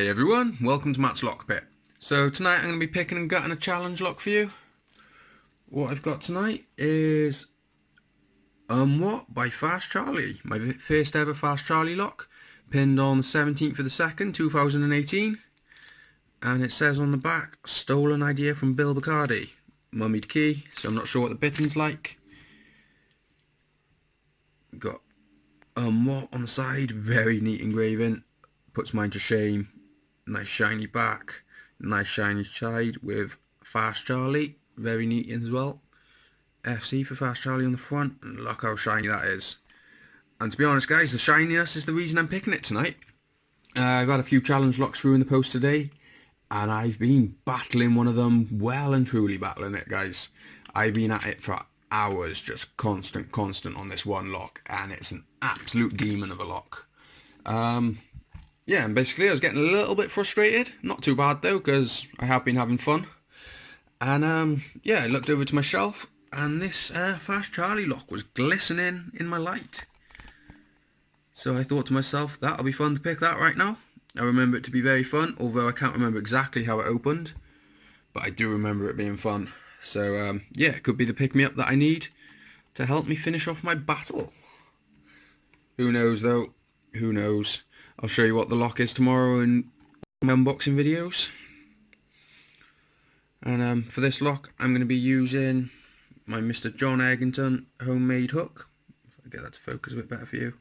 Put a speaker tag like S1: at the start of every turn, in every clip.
S1: Hey everyone, welcome to Matt's Lock Pit. So tonight I'm going to be picking and gutting a challenge lock for you. What I've got tonight is What by Fast Charlie, my first ever Fast Charlie lock, pinned on the 17th of the 2nd, 2018. And it says on the back, stolen idea from Bill Bacardi, mummied key, so I'm not sure what the bitting's like. Got What on the side, very neat engraving, puts mine to shame. Nice shiny back, nice shiny side with Fast Charlie, very neat as well. FC for Fast Charlie on the front, and look how shiny that is. And to be honest guys, the shininess is the reason I'm picking it tonight. I've had a few challenge locks through in the post today, and I've been battling one of them, well and truly battling it guys. I've been at it for hours, just constant on this one lock, and it's an absolute demon of a lock. Yeah, and basically I was getting a little bit frustrated. Not too bad though, because I have been having fun. And yeah, I looked over to my shelf, and this Fast Charlie lock was glistening in my light. So I thought to myself, that'll be fun to pick that right now. I remember it to be very fun, although I can't remember exactly how it opened. But I do remember it being fun. So yeah, it could be the pick-me-up that I need to help me finish off my battle. Who knows though, who knows. I'll show you what the lock is tomorrow in my unboxing videos. And for this lock, I'm going to be using my Mr. John Eggington homemade hook. If I get that to focus a bit better for you.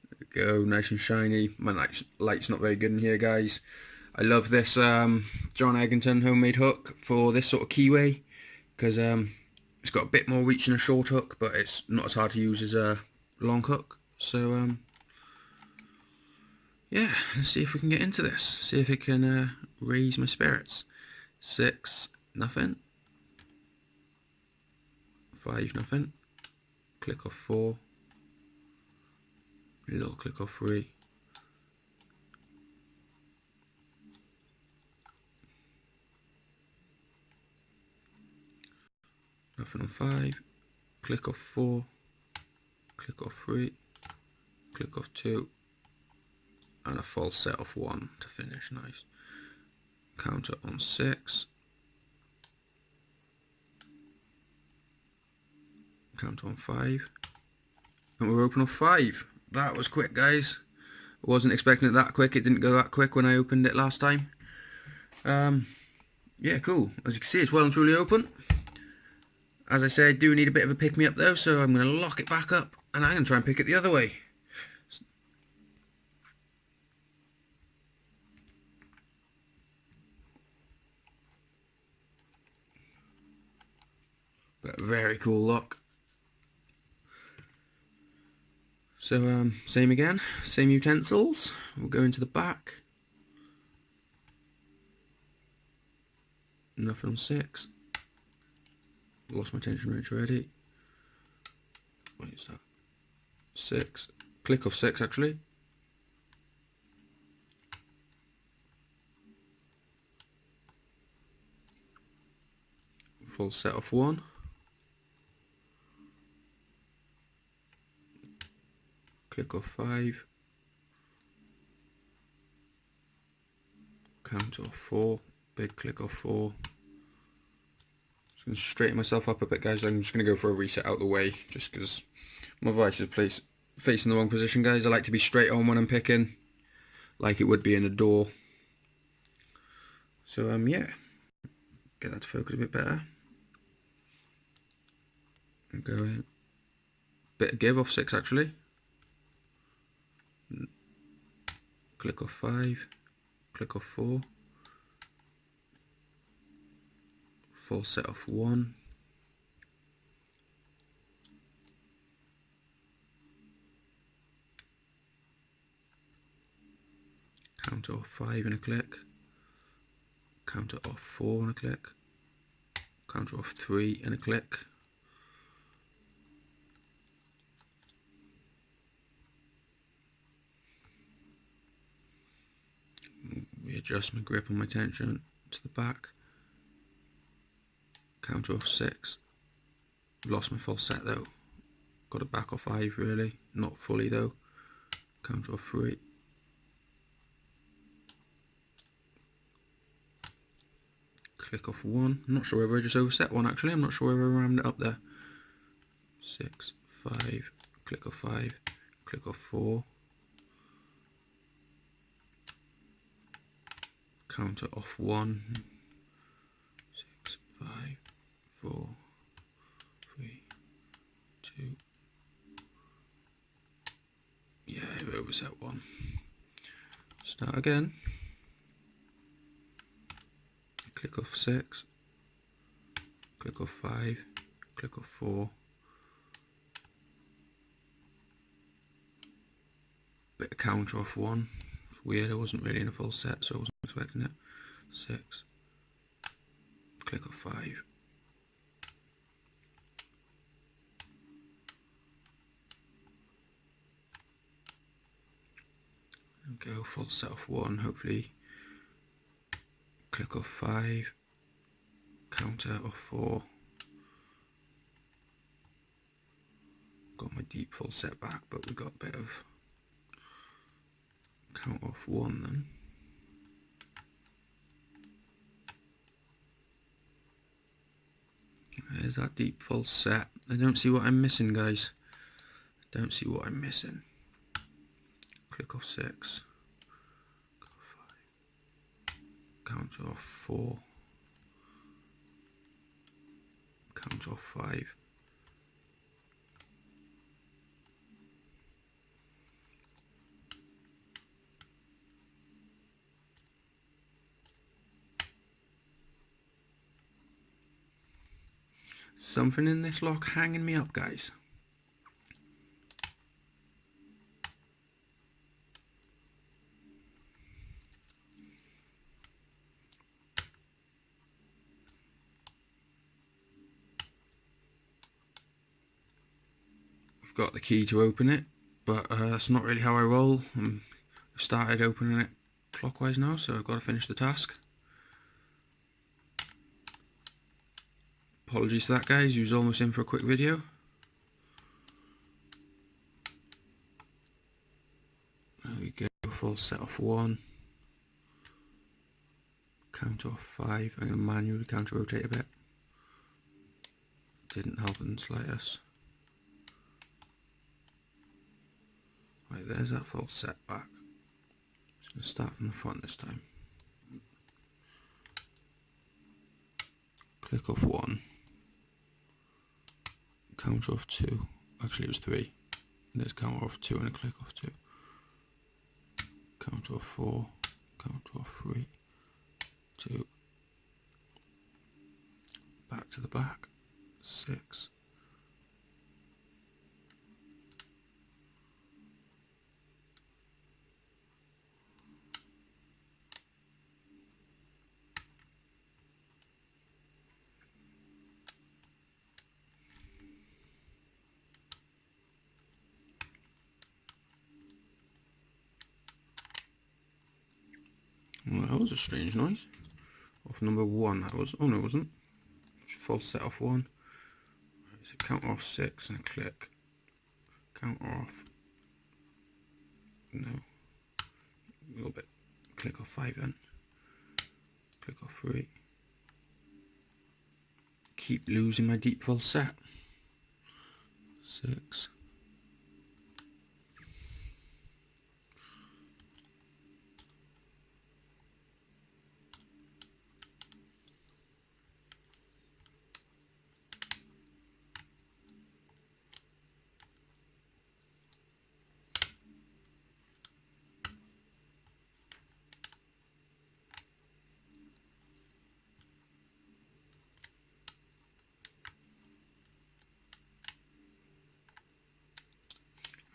S1: There we go, nice and shiny. My light's not very good in here, guys. I love this John Eggington homemade hook for this sort of keyway, because it's got a bit more reach than a short hook, but it's not as hard to use as a long hook. So yeah, let's see if we can get into this. See if it can raise my spirits. 6, nothing. 5, nothing. Click off 4. A little click off 3. Nothing on 5. Click off 4. Click off 3. Click off 2. And a full set of 1 to finish. Nice. Counter on 6. Counter on 5. And we're open on 5. That was quick guys. I wasn't expecting it that quick. It didn't go that quick when I opened it last time. Yeah, cool. As you can see, it's well and truly open. As I said, I do need a bit of a pick-me-up though, so I'm going to lock it back up and I'm going to try and pick it the other way. But very cool lock. So same again, same utensils. We'll go into the back. Nothing on 6. Lost my tension wrench already. What is that? 6. Click off 6 actually. Full set of 1. Click off 5. Counter off 4. Big click off 4. Just going to straighten myself up a bit guys. I'm just going to go for a reset out the way, just because my vice is facing the wrong position guys. I like to be straight on when I'm picking, like it would be in a door. So yeah, get that to focus a bit better. And go in. Bit of give off 6 actually. Click off 5. Click off 4. Full set of 1. Counter off 5 and a click. Counter off 4 and a click. Counter off 3 and a click. Readjust my grip on my tension to the back. Counter off 6. Lost my full set though. Got a back off 5 really, not fully though. Counter off 3. click off 1. I'm not sure whether I just overset one actually. I'm not sure whether I rammed it up there. 6, 5, click off 5, click off 4. Counter off 1. 6, 5, 4, 3, 2. Yeah, I've overset one. Start again. Click off 6, click off 5, click off 4. Bit of counter off 1. It's weird, I wasn't really in a full set, so I wasn't expecting it. 6, click off 5. And go full set off 1, hopefully. Click off 5, counter off 4. Got my deep full set back, but we got a bit of count off 1 then. There's that deep full set. I don't see what I'm missing, guys. Don't see what I'm missing. Click off 6. Click off 5. Counter off 4. Counter off 5. Something in this lock hanging me up, guys. I've got the key to open it, but that's not really how I roll. I've started opening it clockwise now, so I've got to finish the task. Apologies for that, guys. You was almost in for a quick video. There we go. Full set off 1. Counter off 5. I'm going to manually counter rotate a bit. Didn't help in the slightest. Right, there's that full set back. Just going to start from the front this time. Click off 1. Counter off 2. Actually, it was 3. There's counter off 2 and a click off 2. Counter off 4. Counter off 3. 2. Back to the back. 6. Well, that was a strange noise. Off number 1 that was. Oh no, it wasn't. Full set off 1. Right, so count off 6 and click. Count off. No. A little bit. Click off 5 then. Click off 3. Keep losing my deep full set. 6.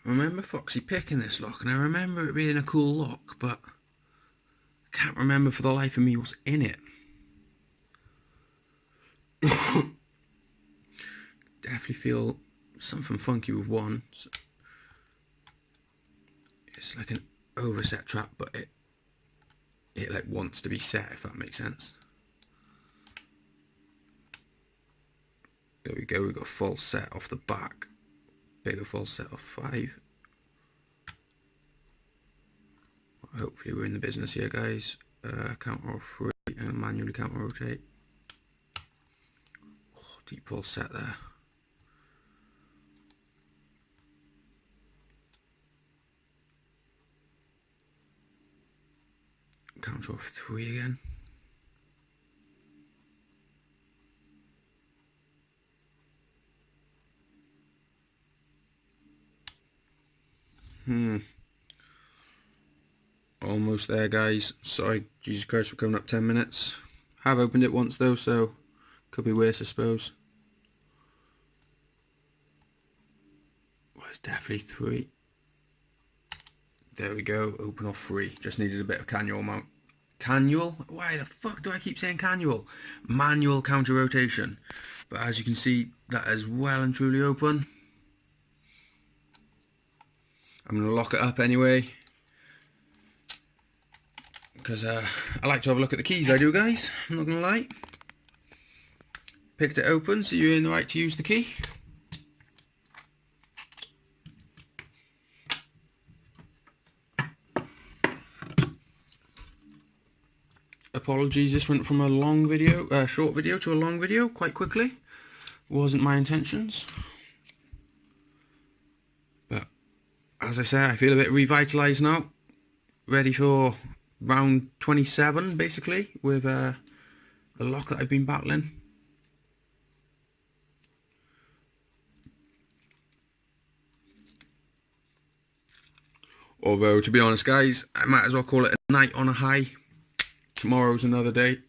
S1: I remember Foxy picking this lock, and I remember it being a cool lock, but I can't remember for the life of me what's in it. Definitely feel something funky with 1. So it's like an overset trap, but it like wants to be set, if that makes sense. There we go. We got full set off the back. Bigger full set of 5. Hopefully we're in the business here, guys. Counter off 3 and manually counter rotate. Deep pull set there. Counter off 3 again. Almost there, guys. Sorry, Jesus Christ, we're coming up 10 minutes. Have opened it once though, so could be worse, I suppose. Well, it's definitely 3. There we go, open off 3. Just needed a bit of cannual mount. Cannual? Why the fuck do I keep saying cannual? Manual counter rotation. But as you can see, that is well and truly open. I'm going to lock it up anyway, because I like to have a look at the keys, I do, guys. I'm not going to lie. Picked it open, so you're in the right to use the key. Apologies, this went from a long video, short video to a long video quite quickly. Wasn't my intentions. But as I say, I feel a bit revitalised now. Ready for round 27, basically, with the lock that I've been battling. Although, to be honest, guys, I might as well call it a night on a high. Tomorrow's another day.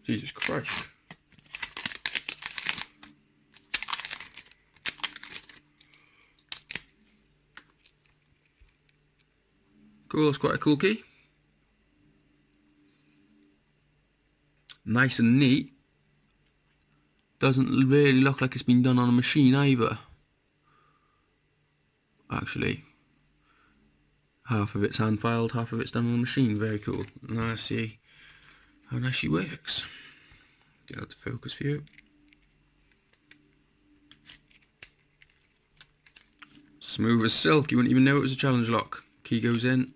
S1: Jesus Christ. Cool, that's quite a cool key. Nice and neat. Doesn't really look like it's been done on a machine either. Actually, half of it's hand filed, half of it's done on a machine. Very cool. Now let's see how nice she works. Get that to focus for you. Smooth as silk. You wouldn't even know it was a challenge lock. Key goes in.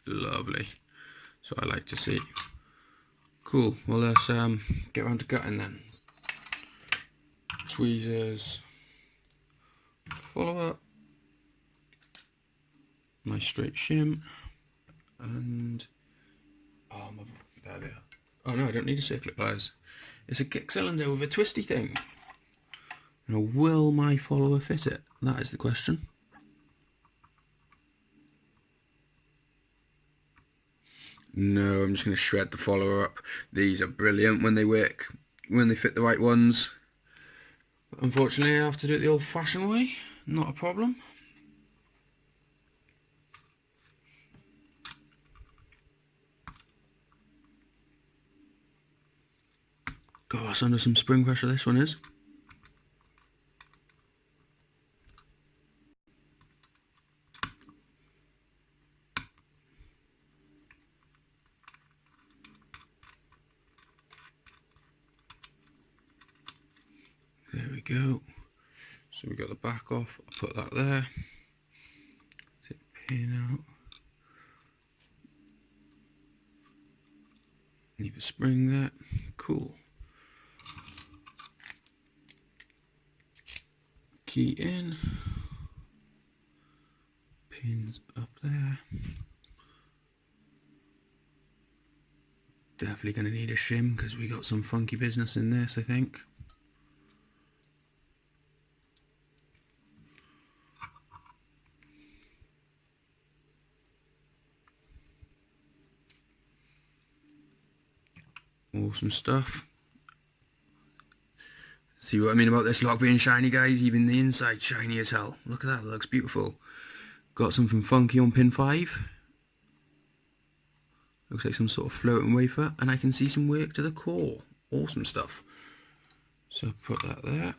S1: Lovely. So I like to see. Cool. Well, let's get around to cutting then. Tweezers. Follow up. Nice straight shim. And there they are. Oh no, I don't need a circlip pliers. It's a kick cylinder with a twisty thing. Now, will my follower fit it? That is the question. No, I'm just going to shred the follower up. These are brilliant when they work, when they fit the right ones. But unfortunately, I have to do it the old-fashioned way. Not a problem. Gosh, under some spring pressure this one is. There we go. So we got the back off. I'll put that there. Take the pin out. Leave a spring there. Cool. Key in. Pins up there. Definitely going to need a shim because we got some funky business in this, I think. Awesome stuff. See what I mean about this lock being shiny, guys? Even the inside shiny as hell. Look at that, that looks beautiful. Got something funky on pin 5. Looks like some sort of floating wafer, and I can see some work to the core. Awesome stuff. So put that there.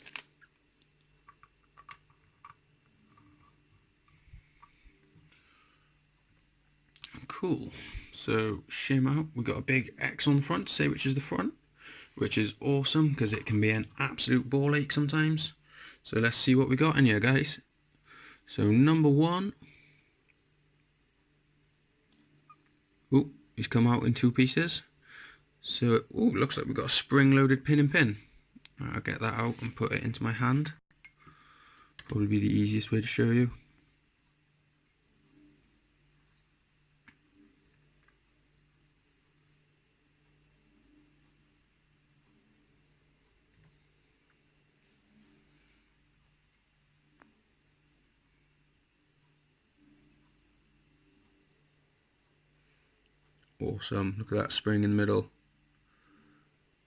S1: Cool. So shim out. We've got a big X on the front to say which is the front, which is awesome because it can be an absolute ball ache sometimes. So let's see what we got in here, guys. So number 1. Ooh, he's come out in 2 pieces. So, oh, looks like we've got a spring-loaded pin and pin. Right, I'll get that out and put it into my hand. Probably be the easiest way to show you. Awesome, look at that spring in the middle.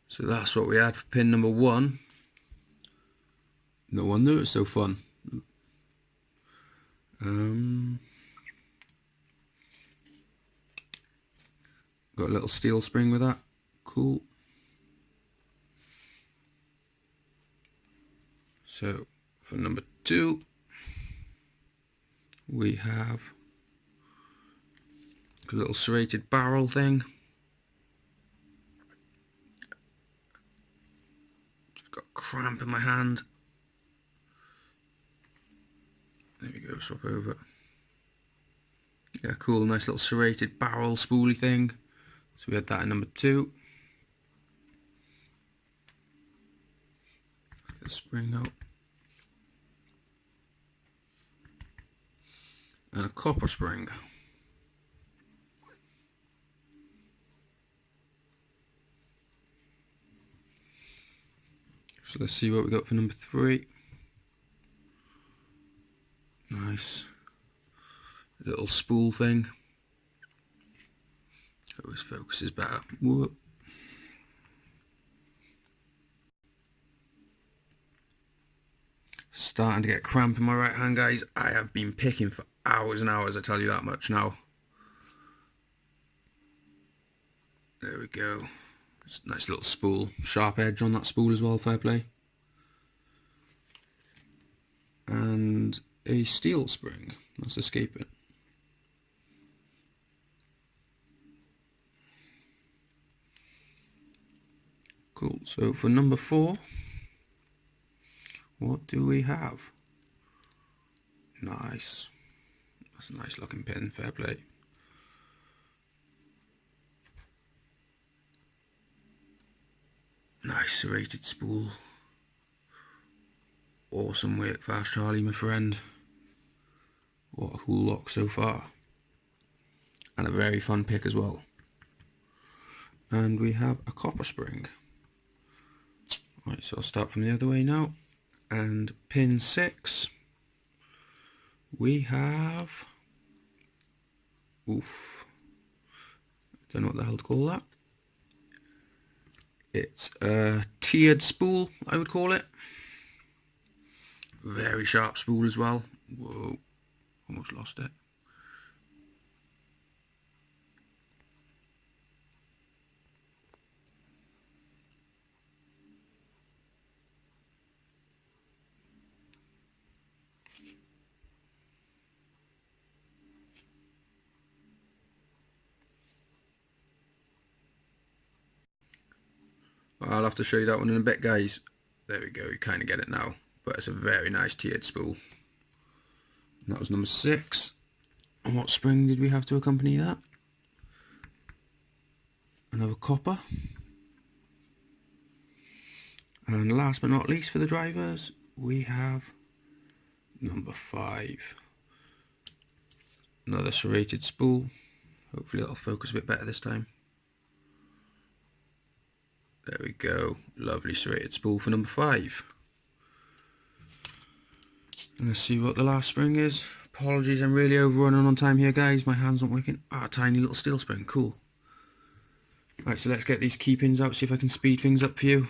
S1: So that's what we had for pin number 1. No wonder it's so fun. Got a little steel spring with that. Cool. So for number 2, we have a little serrated barrel thing. Got a cramp in my hand. There we go, swap over. Yeah, cool, nice little serrated barrel spoolie thing. So we had that in number 2. Get the spring out. And a copper spring. So let's see what we got for number 3. Nice little spool thing. Always focuses better. Whoop. Starting to get cramp in my right hand, guys. I have been picking for hours and hours, I tell you that much now. There we go. It's a nice little spool. Sharp edge on that spool as well, fair play. And a steel spring. Let's escape it. Cool. So for number 4, what do we have? Nice. That's a nice looking pin, fair play. Nice serrated spool. Awesome work, Fast Charlie, my friend. What a cool lock so far. And a very fun pick as well. And we have a copper spring. Right, so I'll start from the other way now. And pin 6, we have... Oof. Don't know what the hell to call that. It's a tiered spool, I would call it. Very sharp spool as well. Whoa, almost lost it. I'll have to show you that one in a bit, guys. There we go, you kind of get it now. But it's a very nice tiered spool. And that was number 6. And what spring did we have to accompany that? Another copper. And last but not least for the drivers, we have number 5. Another serrated spool. Hopefully it'll focus a bit better this time. There we go. Lovely serrated spool for number 5. And let's see what the last spring is. Apologies, I'm really overrunning on time here, guys. My hand's not working. Ah, tiny little steel spring. Cool. Right, so let's get these key pins out, see if I can speed things up for you.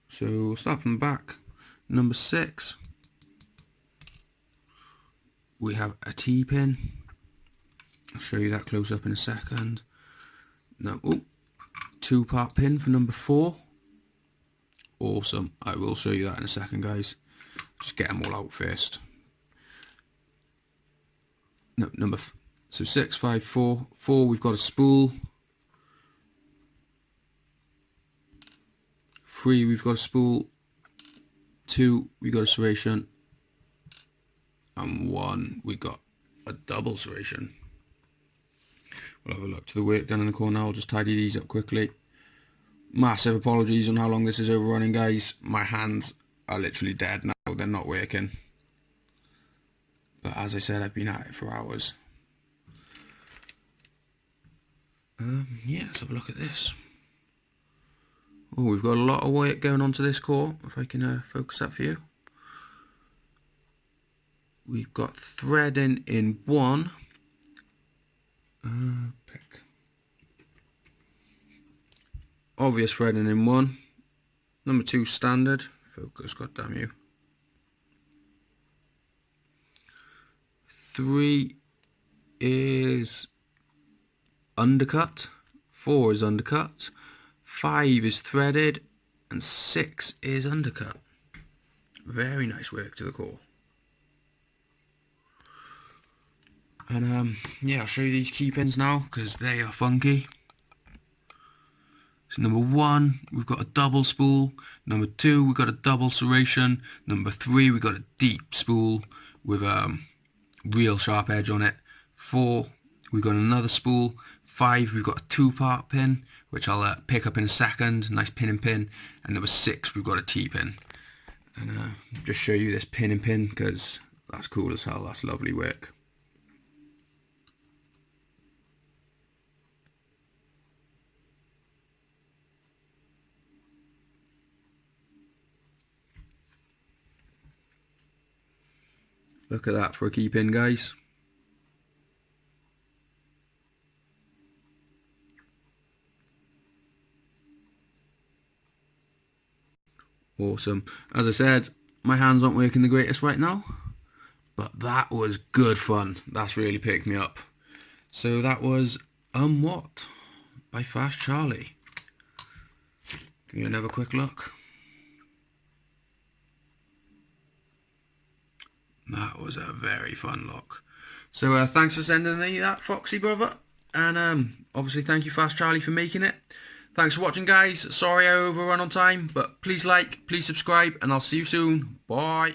S1: So we'll start from the back. Number 6. We have a T-pin. I'll show you that close up in a second. Now, oh, 2-part pin for number 4. Awesome. I will show you that in a second, guys. Just get them all out first. No, so 6, 5, 4. 4, we've got a spool. 3, we've got a spool. 2, we've got a serration. and 1 we got a double serration. We'll have a look to the work done in the corner. I'll just tidy these up quickly. Massive apologies on how long this is overrunning, guys. My hands are literally dead now, they're not working. But as I said, I've been at it for hours. Yeah, let's have a look at this. Oh, we've got a lot of work going on to this core, if I can focus that for you. We've got threading in 1. Pick. Obvious threading in 1. Number 2 standard. Focus, goddamn you. 3 is undercut. 4 is undercut. 5 is threaded. And 6 is undercut. Very nice work to the core. And yeah, I'll show you these key pins now because they are funky. So number 1, we've got a double spool. Number 2, we've got a double serration. Number 3, we've got a deep spool with real sharp edge on it. 4, we've got another spool. 5, we've got a 2-part pin, which I'll pick up in a second. Nice pin and pin. And number 6, we've got a T-pin. And just show you this pin and pin because that's cool as hell. That's lovely work. Look at that for a key pin, guys. Awesome. As I said, my hands aren't working the greatest right now, but that was good fun. That's really picked me up. So that was What by Fast Charlie. Give me another quick look. That was a very fun look. So thanks for sending me that, Foxy brother. And obviously thank you Fast Charlie for making it. Thanks for watching, guys. Sorry I overrun on time, but please like, please subscribe, and I'll see you soon. Bye.